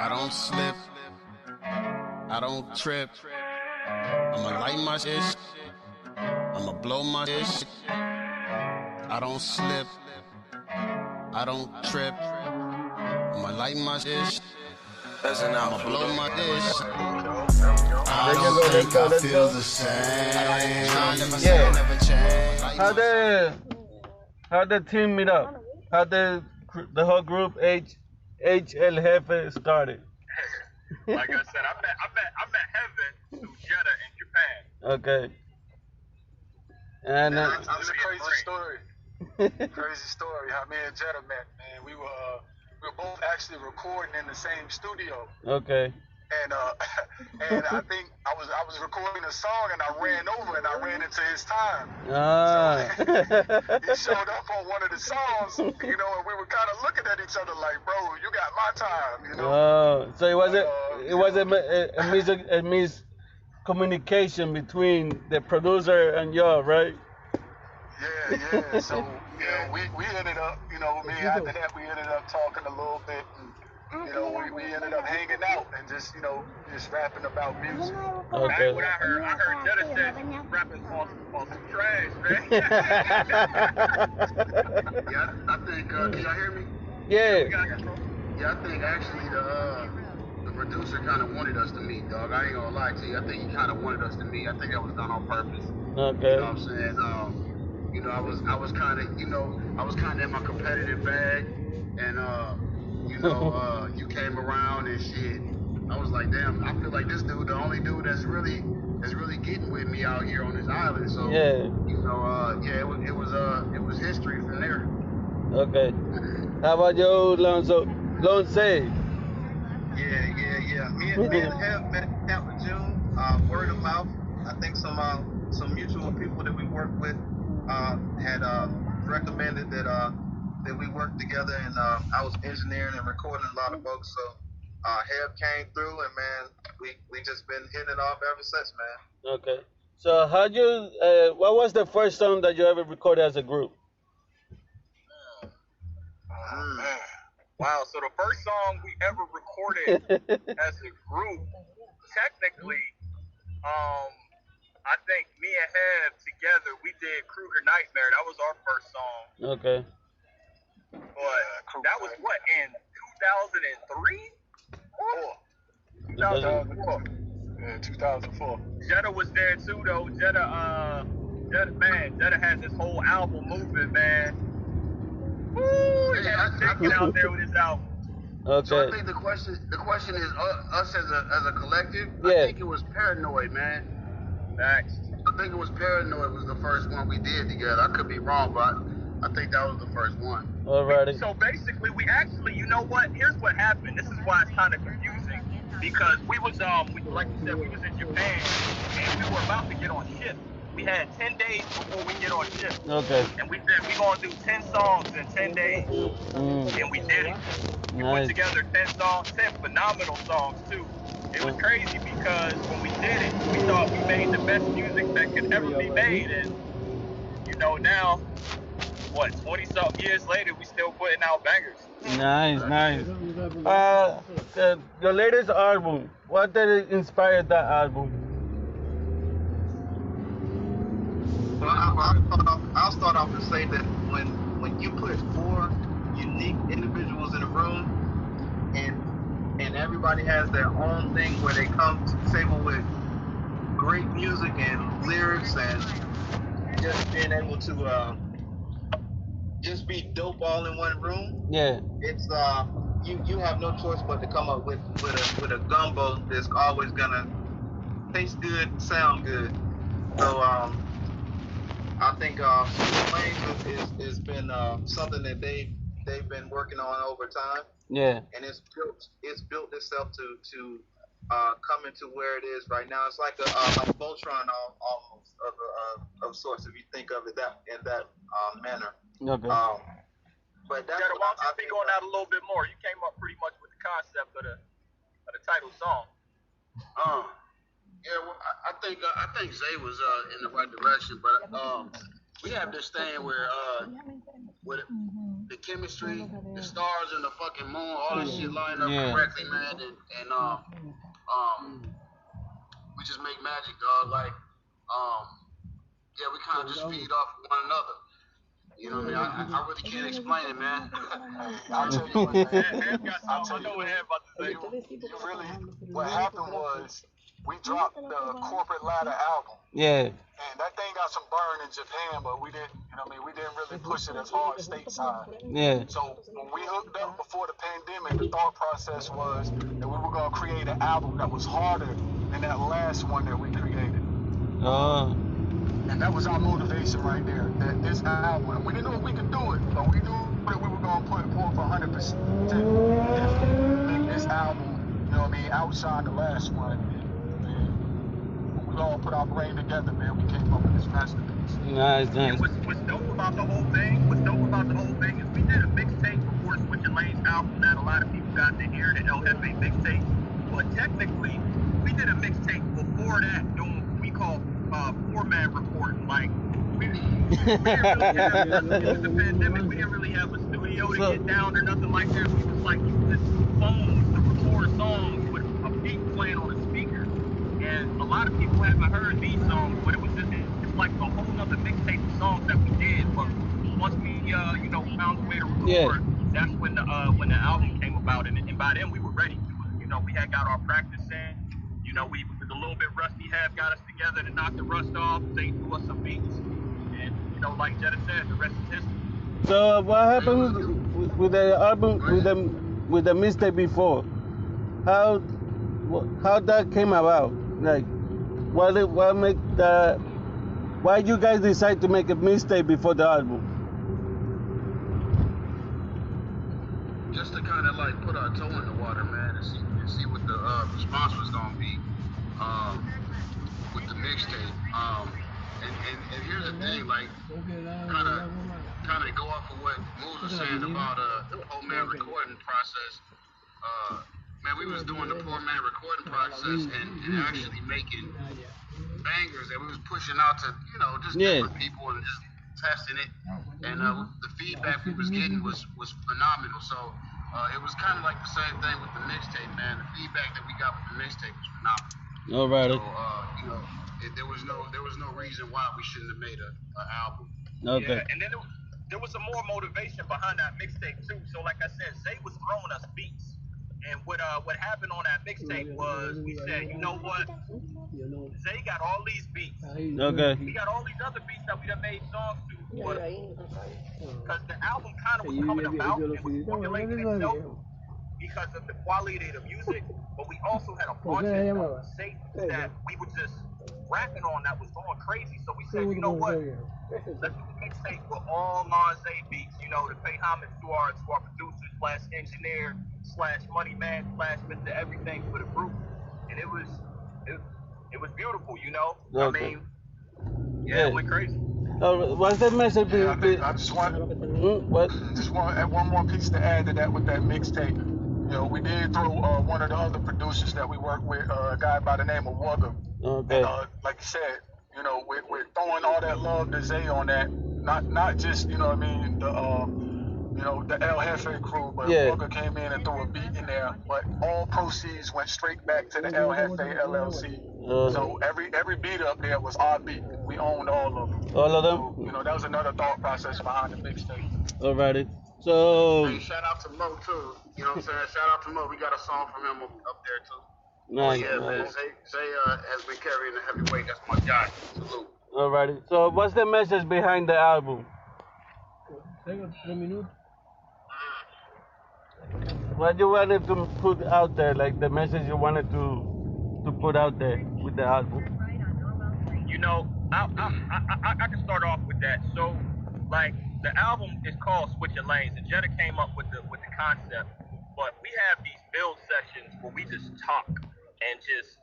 I don't slip, I don't trip. I'ma light my shit, I'ma blow my shit. I don't slip, I don't trip. I'ma light my shit, I'ma blow my dish. I don't think I feel the same. Yeah. How the team meet up? How the whole group Hjefe started? Like I said, I met Hjefe through Jeddah in Japan. Okay. And it's a crazy story. Crazy story how me and Jeddah met, man. We were both actually recording in the same studio. Okay. And I think I was recording a song and I ran over and I ran into his time. So he showed up on one of the songs, and we were kind of looking at each other like, bro, you got my time, Oh, so it wasn't a miscommunication between the producer and y'all, right? Yeah. So we ended up, after that we ended up talking a little bit. And, we ended up hanging out and just rapping about music. Okay. That's what I heard Jeddah said rapping on some trash, man. Yeah, I think, can y'all hear me? Yeah. Yeah, I think actually the producer kind of wanted us to meet, dog. I ain't gonna lie to you. I think he kind of wanted us to meet. I think that was done on purpose. Okay. You know what I'm saying? I was kind of in my competitive bag, and you came around and shit. I was like, damn, I feel like this dude, the only dude that's really getting with me out here on this island. So yeah, it was history from there. Okay. How about you, Lonzo? Yeah. Me and Hef met in Camp of June. Word of mouth. I think some mutual people that we work with had recommended that we work together, and I was engineering and recording a lot of folks. So Hef came through, and man, we just been hitting it off ever since, man. Okay. So what was the first song that you ever recorded as a group? Wow, so the first song we ever recorded as a group, technically, I think me and Hef together, we did Kruger Nightmare. That was our first song. Okay. But that was what, in 2003? 2004. Yeah, 2004. Jeddah was there too, though. Jeddah has this whole album movement, man. Woo, he out there with his album. Okay. So I think the question is us as a collective. Yeah. I think it was Paranoid, man. Next. I think it was Paranoid was the first one we did together. I could be wrong, but I think that was the first one. Alrighty. So basically, we actually, you know what? Here's what happened. This is why it's kind of confusing, because we was like you said, we was in Japan and we were about to get on shift. We had 10 days before we get on shift. Okay. And we said we're gonna do 10 songs in 10 days, and we did it. We put together 10 songs, 10 phenomenal songs too. It was crazy because when we did it, we thought we made the best music that could ever be made, and now, 20-something years later, we still putting out bangers. Nice. Your latest album, what did inspire that album? Well, I'll start off and say that when you put 4 unique individuals in a room, and everybody has their own thing where they come to the table with great music and lyrics and just being able to just be dope all in one room. Yeah. It's you have no choice but to come up with a gumbo that's always gonna taste good, sound good. So I think Flames has been something that they've been working on over time. Yeah. And it's built itself to come into where it is right now. It's like a Voltron almost of sorts, if you think of it in that manner. Okay. But that's Jeddah, why don't you be going out a little bit more? You came up pretty much with the concept of the title song. Yeah, well, I think Zay was in the right direction, but we have this thing where the the chemistry, the stars and the fucking moon, all this shit lined up correctly, man, and we just make magic, dog. Like, yeah, we kind of just feed off one another. You know what I mean? I really can't explain it, man. I'll tell you what, man. I know what Hef about to say. You really, what happened was we dropped the Corporate Ladder album. Yeah. And that thing got some burn in Japan, but we didn't, you know what I mean, we didn't really push it as hard stateside. Yeah. So when we hooked up before the pandemic, the thought process was that we were going to create an album that was harder than that last one that we created. And that was our motivation right there, that this album, we didn't know if we could do it, but we knew that we were going to put forth 100% to make this album, you know what I mean, outshine the last one. And we all put our brain together, man, we came up with this masterpiece. Nice. And what's dope about the whole thing, is we did a mixtape before Switching Lanes album that a lot of people got to hear, the Hjefe mixtape. But technically, we did a mixtape before that doing what we call four-man recording. Like, we didn't really have, it was the pandemic, we didn't really have a studio to get down or nothing like that. We was like using phones to record songs with a beat playing on a speaker. And a lot of people haven't heard these songs, but it's like a whole nother mixtape of songs that we did. But once we, found a way to record, that's when the album came about. And by then we were ready. We had got our practice in. We was a little bit rusty. Hef got us together to knock the rust off. They threw us some beats, and like Jetta said, the rest is history. So what happened with the album, with the mixtape before? How that came about? Like, why you guys decide to make a mixtape before the album? Just to kind of like put our toe in the water, man, and see what the response was gonna be with the mixtape. And here's the thing, like, kind of go off of what Moose was saying about the poor man recording process. Man, we was doing the poor man recording process and actually making bangers that we was pushing out to just different people and just testing it. And the feedback we was getting was phenomenal. So it was kind of like the same thing with the mixtape, man. The feedback that we got with the mixtape was phenomenal. All right. So there was no reason why we shouldn't have made an album. Okay. Yeah, and then there was some more motivation behind that mixtape too. So like I said, Zay was throwing us beats. And what happened on that mixtape was we said, you know what? Zay got all these beats. Okay. We got all these other beats that we done made songs to. Because the album kind of was coming about and was formulating itself because of the quality of the music. But we also had a bunch of singles that we were just rapping on that was going crazy. So we said, you know what? Let's do a mixtape with all non-Zay beats, to pay homage to our producer / engineer / money man / Mr. Everything for the group. And it was beautiful, Okay. I mean, it went crazy. What's the message? I just want to add one more piece to add to that with that mixtape. We did throw one of the other producers that we work with, a guy by the name of Wugga. Okay. And like you said, we're throwing all that love to Zay on that. Not just, the El Hjefe crew, but Wugga came in and threw a beat in there. But all proceeds went straight back to the El Hjefe LLC. So every beat up there was our beat. We owned all of them. All of them? So, that was another thought process behind the mixtape. Alrighty. So. Hey, shout out to Mo too. You know what I'm saying? Shout out to Mo. We got a song from him up there too. Nice. Yeah, man. Zay has been carrying the heavyweight. That's my guy. Salute. Alrighty. So what's the message behind the album? What you wanted to put out there, like the message you wanted to put out there with the album? I can start off with that. So, like, the album is called Switching Lanes, and Jetta came up with the concept. But we have these build sessions where we just talk and just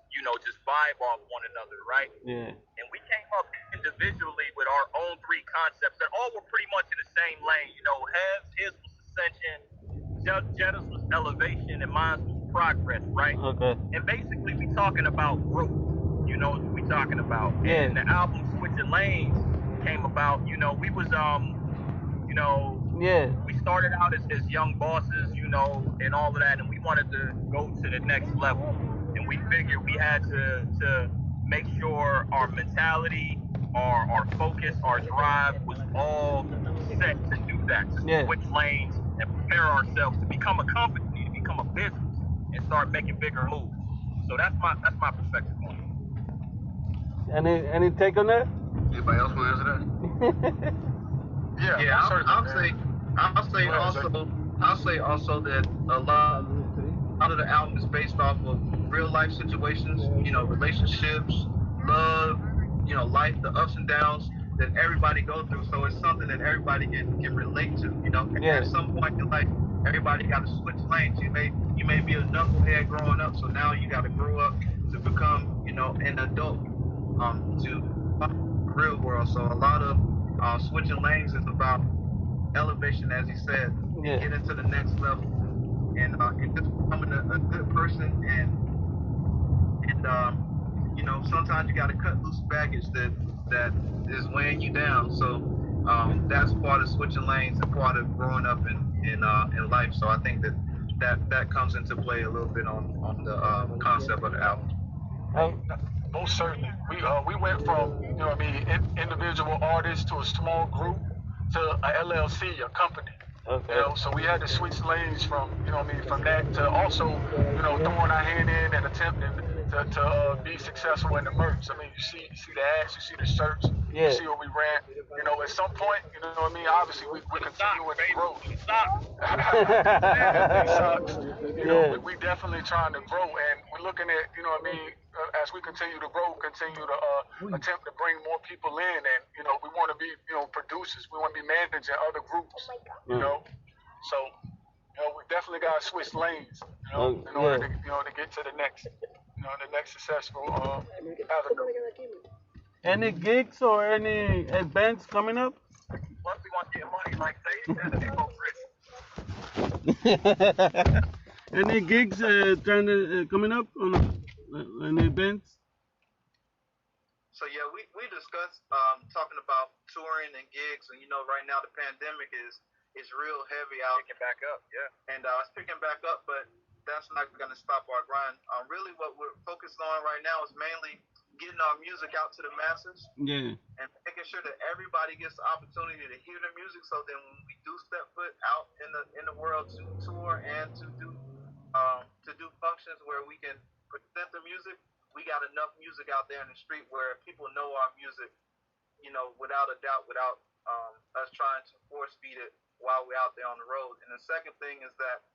vibe off one another, right? Yeah. And we came up individually with our own 3 concepts that all were pretty much in the same lane. His was ascension, Jetta's was elevation, and mine was progress, right? Okay. And basically we talking about growth, what we talking about. And the album Switching Lanes came about, we was Yeah. We started out as young bosses, you know, and all of that, and we wanted to go to the next level. And we figured we had to make sure our mentality, our focus, our drive was all set to do that, to switch lanes and prepare ourselves to become a company, to become a business, and start making bigger moves. So that's my perspective on it. Any take on that? Anybody else want to answer that? I'll say also that a lot of the album is based off of real life situations, you know, relationships, love, you know, life, the ups and downs that everybody go through. So it's something that everybody can relate to, you know. Yeah. At some point in life, everybody got to switch lanes. You may be a knucklehead growing up, so now you got to grow up to become, you know, an adult to the real world. So a lot of switching lanes is about elevation, as he said, and get into the next level, and just becoming a good person, and you know, sometimes you got to cut loose baggage that is weighing you down. So that's part of switching lanes and part of growing up in life. So I think that comes into play a little bit on the concept of the album. Most certainly. We went from, you know what I mean, individual artists to a small group to a LLC, a company. Okay. You know, so we had to switch lanes from, you know what I mean, from that to also, you know, throwing our hand in and attempting to be successful in the merch. I mean, you see the ads, you see the shirts, you see what we ran. You know, at some point, you know what I mean, obviously we continue with the growth. Socks. You know, we definitely trying to grow, and we're looking at, you know what I mean, as we continue to grow, continue to attempt to bring more people in, and, you know, we want to be, you know, producers. We want to be managing other groups, you know. So, you know, we definitely got to switch lanes, you know, in order to, you know, to get to the next, you know, the next successful avenue. Any gigs or any events coming up? Plus, we want to get money like they said to be both rich. Any gigs coming up on any events? So yeah, we discussed talking about touring and gigs, and you know, right now the pandemic is real heavy out. Picking back up, yeah. And it's picking back up, but that's not going to stop our grind. Really, what we're focused on right now is mainly getting our music out to the masses. Yeah. And making sure that everybody gets the opportunity to hear the music, so then when we do step foot out in the world to tour and to do functions where we can present the music, we got enough music out there in the street where people know our music, you know, without a doubt, without us trying to force feed it while we're out there on the road. And the second thing is that,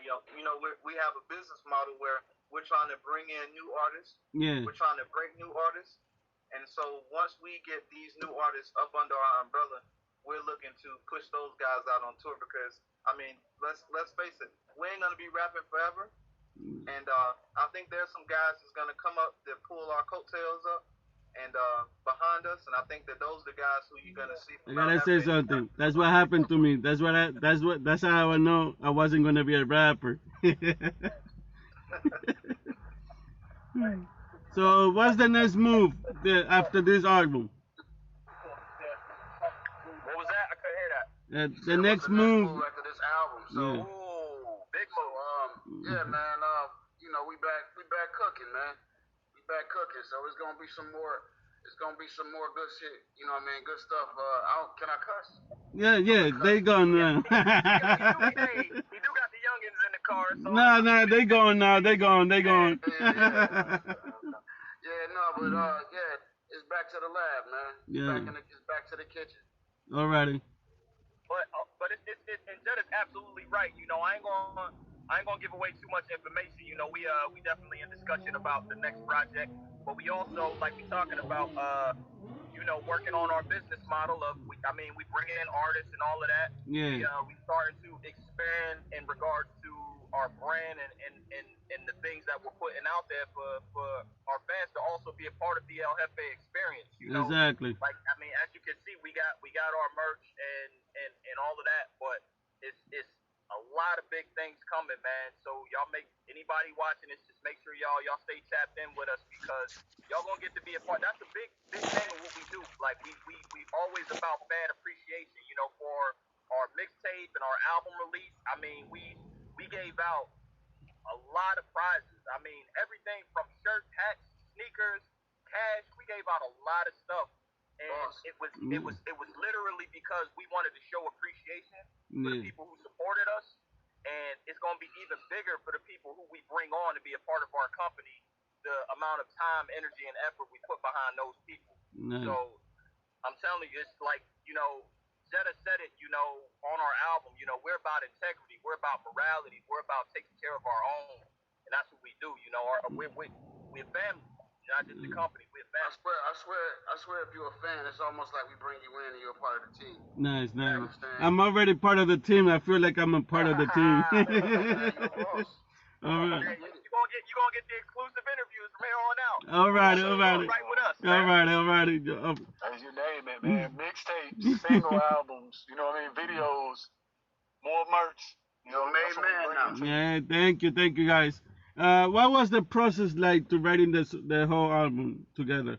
you know, we have a business model where we're trying to bring in new artists. Yeah. We're trying to break new artists. And so once we get these new artists up under our umbrella, we're looking to push those guys out on tour, because, I mean, let's face it, we ain't going to be rapping forever. And I think there's some guys that's going to come up that pull our coattails up and behind us, and I think that those are the guys who you're going to see. I gotta say something. That's what happened to me. That's how I know I wasn't going to be a rapper. So what's the next move after this album? What was that? I couldn't hear that. The next move after this album. So, big move. Yeah, man. You know, we back cooking, man. We back cooking. So it's gonna be some more. It's gonna be some more good shit. You know what I mean? Good stuff. Can I cuss? Yeah, they gone now. He do got the youngins in the car. So No, they gone now. They gone. Yeah, no, but it's back to the lab, man. Yeah. It's back to the kitchen. Alrighty. But and Jed is absolutely right. You know, I ain't gonna give away too much information. You know, we definitely in discussion about the next project, but we also, like we talking about, you know, working on our business model of, we bring in artists and all of that. Yeah. We starting to expand in regards to our brand and the things that we're putting out there for our fans to also be a part of the El Hjefe experience. You know, exactly. Like, I mean, as you can see, we got our merch and all of that, but it's a lot of big things coming, man. So y'all anybody watching this, just make sure y'all stay tapped in with us, because y'all gonna get to be a part. That's a big thing of what we do. Like we always about fan appreciation, you know, for our mixtape and our album release, I mean, we gave out a lot of prizes. I mean, everything from shirts, hats, sneakers, cash. We gave out a lot of stuff, and it was literally because we wanted to show appreciation for the people who supported us, and it's gonna be even bigger for the people who we bring on to be a part of our company. The amount of time, energy, and effort we put behind those people. So I'm telling you, it's like, you know, Jetta said it, you know, on our album, you know, we're about integrity, we're about morality, we're about taking care of our own, and that's what we do, you know. We're family, not just a company, we're family. I swear, if you're a fan, it's almost like we bring you in and you're a part of the team. Nice. I'm already part of the team. I feel like I'm a part of the team. You're a boss. All right. You're gonna get the exclusive interviews from here on out. All right. Right with us, man. All right. As you name it, man. Mixtapes, single albums, you know what I mean? Videos, more merch. You know, made man now. Yeah, thank you, guys. What was the process like to writing the whole album together?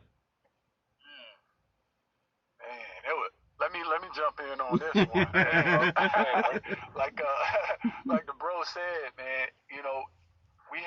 Man, let me jump in on this one. Man, like the bro said, man, you know, we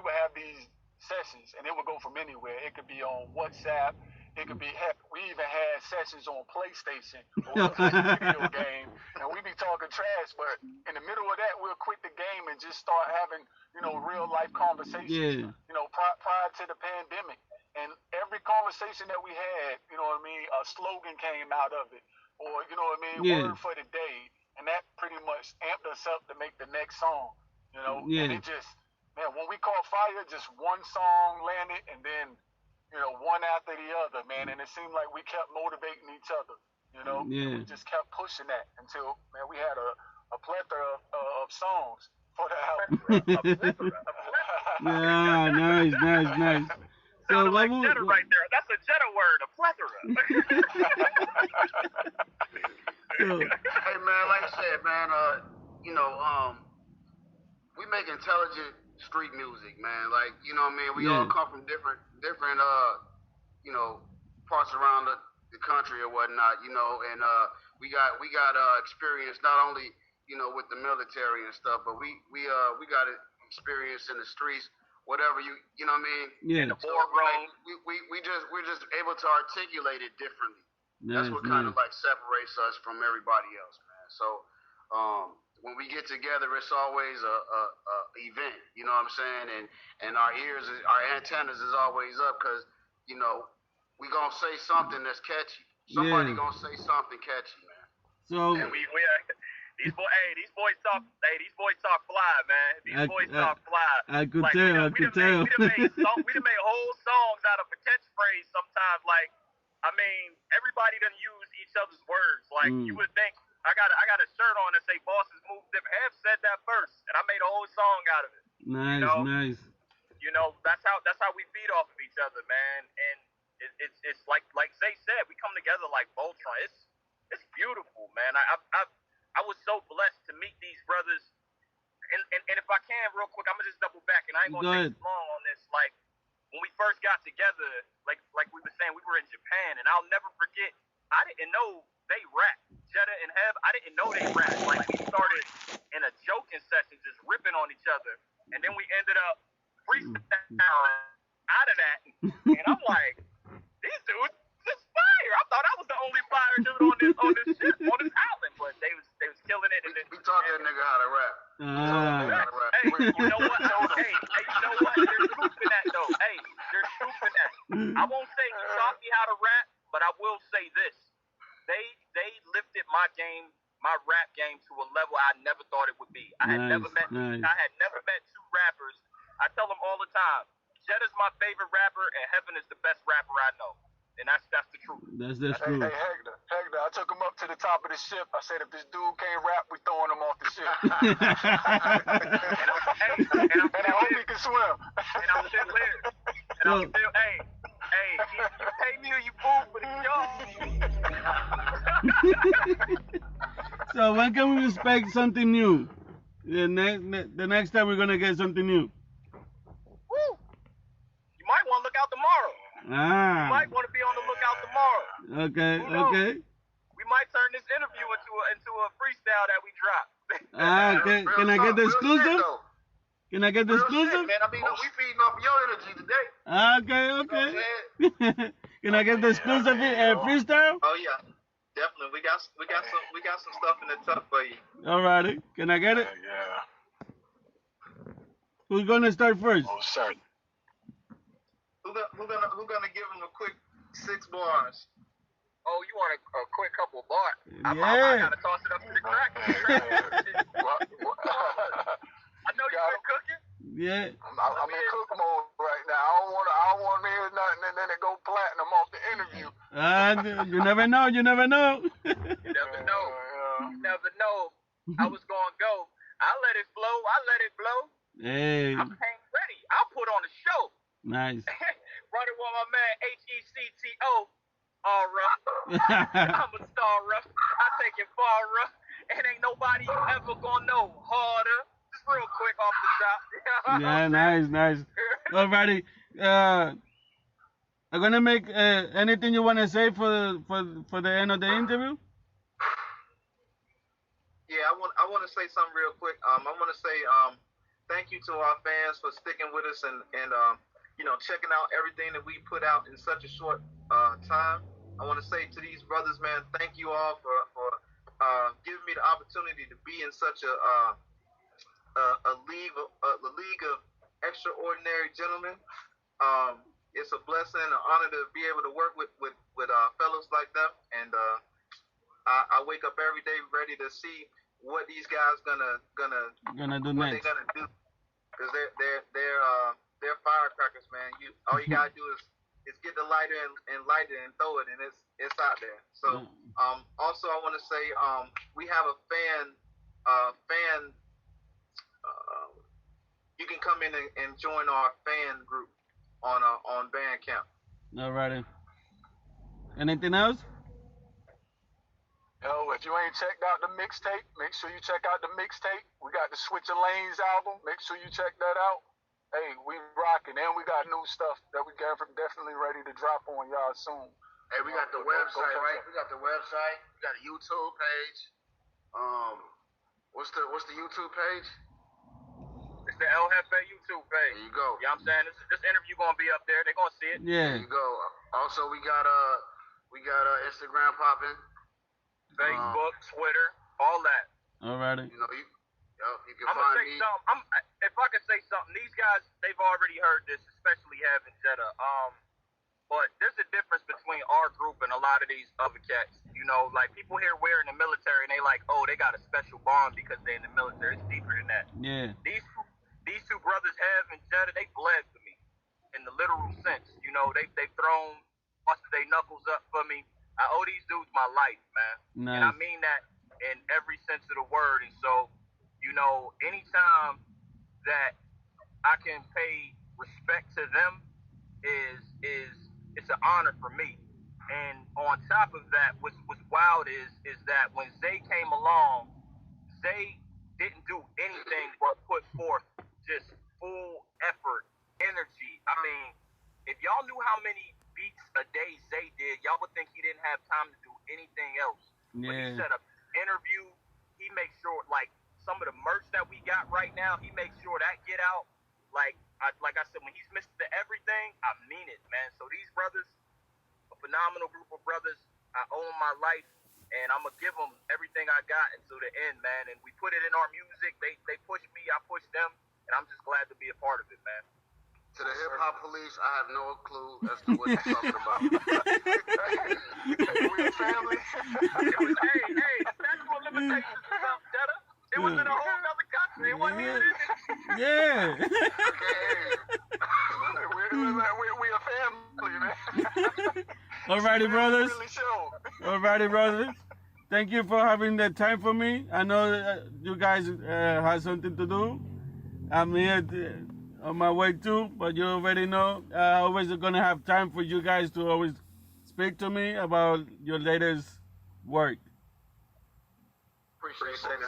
would have these sessions, and it would go from anywhere. It could be on WhatsApp. It could be, heck, we even had sessions on PlayStation or a video game, and we be talking trash. But in the middle of that, we'll quit the game and just start having, you know, real life conversations. Yeah. You know, prior to the pandemic, and every conversation that we had, you know what I mean, a slogan came out of it, or you know what I mean, word for the day, and that pretty much amped us up to make the next song. You know, and it just. Man, when we caught fire, just one song landed, and then, you know, one after the other, man. And it seemed like we kept motivating each other, you know. And we just kept pushing that until, man, we had a plethora of songs for the album. Yeah, nice. So like Jetta right there. That's a Jetta word, a plethora. Hey, man, like I said, man, you know, we make intelligent street music, man. Like, you know what I mean? We all come from different you know, parts around the country or whatnot, you know, and we got experience not only, you know, with the military and stuff, but we got experience in the streets, whatever you know what I mean? Yeah. In the boardroom. We're just able to articulate it differently. That's what kind of like separates us from everybody else, man. So when we get together, it's always a event, you know what I'm saying? And our antennas is always up because, you know, we gonna say something that's catchy. Somebody gonna say something catchy, man. So and these boys talk fly, man. These boys talk fly. I could tell. We done made whole songs out of a catchphrase sometimes. Like, I mean, everybody done use each other's words. Like, you would think. I got a shirt on that say "Bosses Move Different." Have said that first, and I made a whole song out of it. Nice. You know, that's how we feed off of each other, man. And it's like Zay said, we come together like Voltron. It's beautiful, man. I was so blessed to meet these brothers. And if I can, real quick, I'm gonna just double back, and I ain't gonna take too long on this. Like, when we first got together, like we were saying, we were in Japan, and I'll never forget. I didn't know they rap. Jetta and Heb, I didn't know they rap. Like, we started in a joking session, just ripping on each other, and then we ended up freestyling out of that. And I'm like, these dudes just fire. I thought I was the only fire dude on this shit, on this island, but they was killing it. And we taught that nigga how to rap. Hey, you know what? Hey, you know what? There's truth in that, though. Hey, there's truth in that. I won't say he taught me how to rap, but I will say this. They lifted my rap game to a level I never thought it would be. I had never met two rappers. I tell them all the time, Jetta's my favorite rapper, and Heaven is the best rapper I know. And that's the truth. That's true. Hey, Hector, I took him up to the top of the ship. I said, if this dude can't rap, we throwing him off the ship. and I hope he can swim. And I'm still here. And I'm still, hey, you pay me or you fool for the show. So when can we expect something new? The next time we're gonna get something new. Woo! You might want to look out tomorrow. You might want to be on the lookout tomorrow. Okay. We might turn this interview into a freestyle that we drop. Can I get the exclusive? Can I get the exclusive? Man, I mean, we feeding off your energy today. Okay. Can I get the exclusive freestyle? Oh yeah, definitely. We got some stuff in the tuck for you. Alrighty. Can I get it? Yeah. Who's gonna start first? Oh, sorry. Who gonna give him a quick 6 bars? Oh, you want a quick couple bars? I gotta toss it up to the crack. I know you've been cooking. Yeah. I'm in cook mode right now. I don't want to hear nothing and then it go platinum off the interview. You never know. You never know. I was gonna go. I let it flow. Hey. I came ready. I'll put on a show. Nice. Running with my man Hecto. I'm a star rough. I take it far rough. And ain't nobody ever gonna know harder. Just real quick off the top. Yeah, nice. Alrighty. I'm gonna make anything you wanna say for the end of the interview? Yeah, I want to say something real quick. I want to say thank you to our fans for sticking with us and checking out everything that we put out in such a short time. I want to say to these brothers, man, thank you all for giving me the opportunity to be in such a league of extraordinary gentlemen. It's a blessing and an honor to be able to work with fellows like them, and I wake up every day ready to see what these guys gonna do what next. They're gonna do, because they're firecrackers, man. All you gotta do is get the lighter and light it and throw it, and it's out there. So also I want to say we have a fan. You can come in and join our fan group on Bandcamp. Alrighty. Anything else? Yo, if you ain't checked out the mixtape, make sure you check out the mixtape. We got the Switch of Lanes album. Make sure you check that out. Hey, we rocking, and we got new stuff that we definitely ready to drop on y'all soon. Hey, we got the website, right? We got the website. We got a YouTube page. What's the YouTube page? It's the Hjefe YouTube page. There you go. You know what I'm saying? This interview gonna be up there. They're gonna see it. Yeah. There you go. Also, we got Instagram popping. Facebook, Twitter, all that. Alrighty. You can I'm find gonna say me. something. If I could say something, these guys, they've already heard this, especially Hjefe and Jetta. But there's a difference between our group and a lot of these other cats. Like people here we're in the military and they like, oh, they got a special bond because they're in the military. It's deeper than that. Yeah. These two brothers, Hjefe and Jetta, they bled for me in the literal sense. They've thrown busted their knuckles up for me. I owe these dudes my life, man. Nice. And I mean that in every sense of the word. And so, anytime that I can pay respect to them it's an honor for me. And on top of that, what's wild is that when Zay came along, Zay didn't do anything but put forth just full effort, energy. I mean, if y'all knew how many beats a day Zay did, y'all would think he didn't have time to do anything else. Yeah. When he set up interview, he makes sure, like, some of the merch that we got right now, he makes sure that get out. Like I said, when he's Mr. Everything, I mean it, man. So these brothers, a phenomenal group of brothers, I owe them my life, and I'm going to give them everything I got until the end, man. And we put it in our music. They push me, I push them, and I'm just glad to be a part of it, man. To the hip-hop police, I have no clue as to what you're talking about. We a family. Hey, the statute of limitations is up, Jetta. It was in a whole other country. It wasn't even in it. Yeah. We a family, man. Alrighty, brothers. Really show. Alrighty, brothers. Thank you for having the time for me. I know you guys have something to do. I'm here on my way too, but you already know I always gonna have time for you guys to always speak to me about your latest work. Appreciate it. Hey, I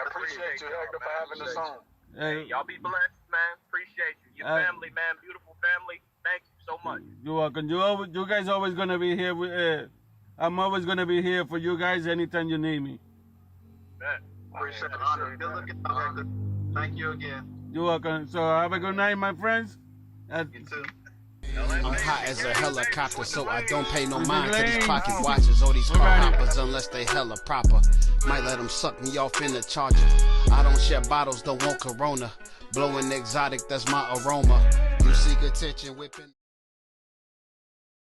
appreciate you, Hector, for having us on. Hey, y'all be blessed, man. Appreciate you. Your family, man. Beautiful family. Thank you so much. You're welcome. You guys always gonna be here I'm always going to be here for you guys anytime you need me. Appreciate it. Good looking out, Hector. Thank you again. You're welcome. So have a good night, my friends. You too. I'm hot as a helicopter, so I don't pay no mind to these pocket watchers or these car hoppers unless they hella proper. Might let them suck me off in the charger. I don't share bottles, don't want Corona. Blowing exotic, that's my aroma. You seek attention, whipping.